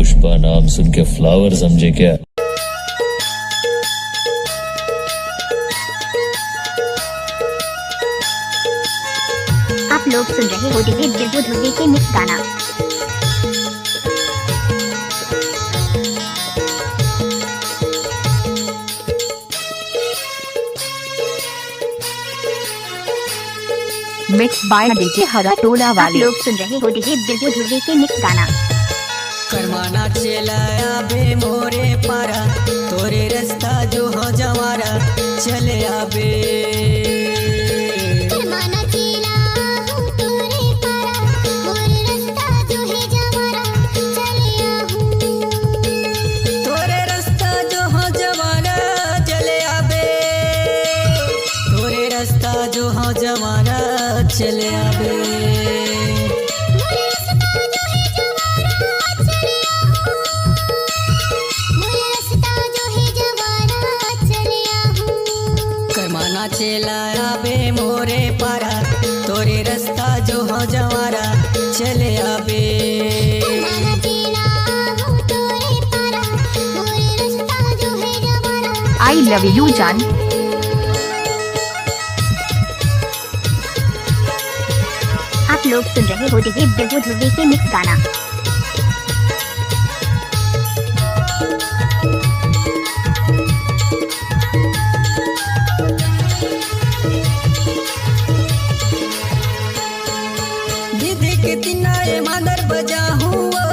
पुष्पा नाम सुन के फ्लावर समझे क्या? आप लोग सुन रहे हो डीजे बिल्बू ध्रुवी के मिक्स गाना। मिक्स बाय डीजे हरा टोला वाले। आप लोग सुन रहे हो डीजे बिल्बू ध्रुवी के मिक्स गाना। करमाना चलाया बे मोरे पारा, तोरे रास्ता जो हो जवारा चले आबे। करमाना चला हूँ तोरे पारा, मोरे रास्ता जो है जवारा चले आहूँ। तोरे रास्ता जो हो जवारा चले आबे, तोरे रास्ता जो हो जवारा चले आबे। करमाना चलाया बे मोरे पारा, तोरे रास्ता जो हो जवारा चले आबे। आई लव यू जान। आप लोग सुन रहे हो डीजे बिल्बू ध्रुवी के मिक्स गाना। दीदी के दिनाए मादर बजा हुआ,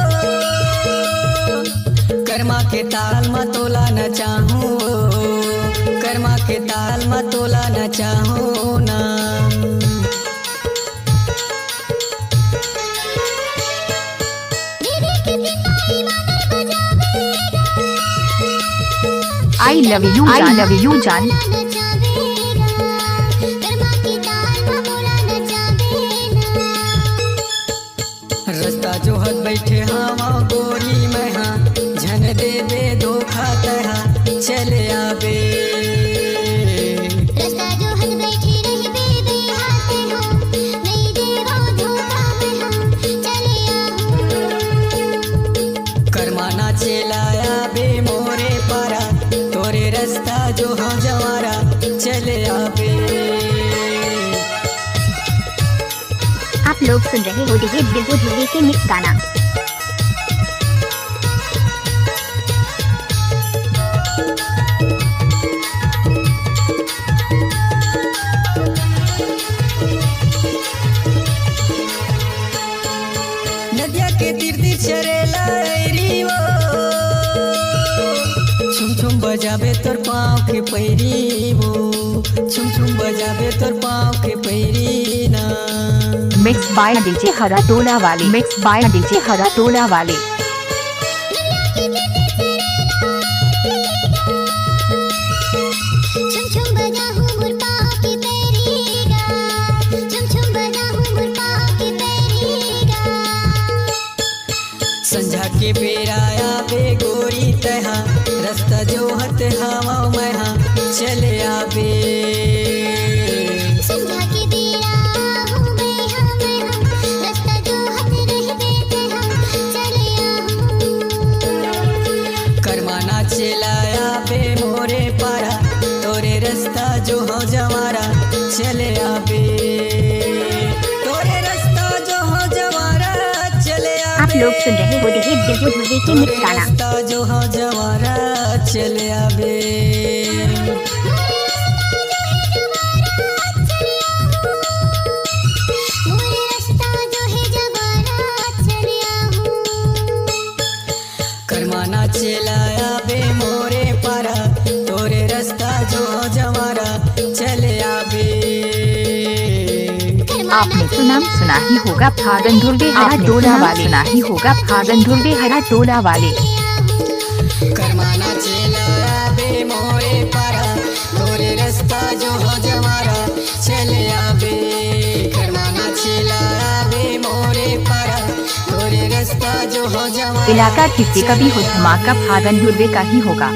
कर्मा के ताल में तोला न चाहूँ, कर्मा के ताल में तोला न चाहूँ ना। आई लव यू जान। रास्ता जो हद बैठे हवा गोरी में हाँ, झन देवे धोखा तहा चले आबे। रास्ता जो हद बैठे रहबे दे हाथे हो, नहीं देवो धोखा में हम चले आहूँ। करमाना चलाया बे मोरे पारा, तोरे रास्ता जो हो जवारा चले आबे। आप लोग सुन रहे हो डीजे बिल्बू ध्रुवी के मिक्स गाना। नदिया के तीर तीर चरेला री वो, छुम छुम बजाबे तोर पाँव के पैरी वो, छुम छुम बजाबे तोर पाँव के पैरी ना। मिक्स बाय डीजे हरा टोला वाले। मिक्स बाय डीजे हरा टोला वाले। छुम छुम बजा हूँ मोर पाँव की पैरीगा, छुम छुम बजा हूँ मोर पाँव की पैरीगा। संझा के बेराया बे गोरी तहा, रास्ता जो हत हवा में हाँ चले आबे। संझा के बेरा हूँ मैं हम, रास्ता जो हद रहबे ते हम चले आहूँ। करमाना चलाया बे मोरे पारा, तोरे रास्ता जो हो जवारा चले आबे। तोरे रास्ता जो हो जवारा चले आबे। आप लोग सुन रहे हो डीजे बिल्बू ध्रुवी के मिक्स गाना। रास्ता जो हो जवारा चले आबे। मोरे रास्ता जो है जवारा चले आहूँ। करमाना चलाया बे मोरे पारा, तोरे रास्ता जो हो जवारा चले आबे। आपने तो नाम सुना ही होगा फागन ध्रुवे हरा टोला वाले। सुना ही होगा फागन ध्रुवे हरा टोला वाले। करमाना चलाया बे मोरे पारा, तोरे रास्ता जो हो जवारा चले आबे। करमाना चलाया बे मोरे पारा, तोरे रास्ता जो हो जवारा। इलाका किसी का भी हो धमाका फागन ध्रुवे का ही होगा।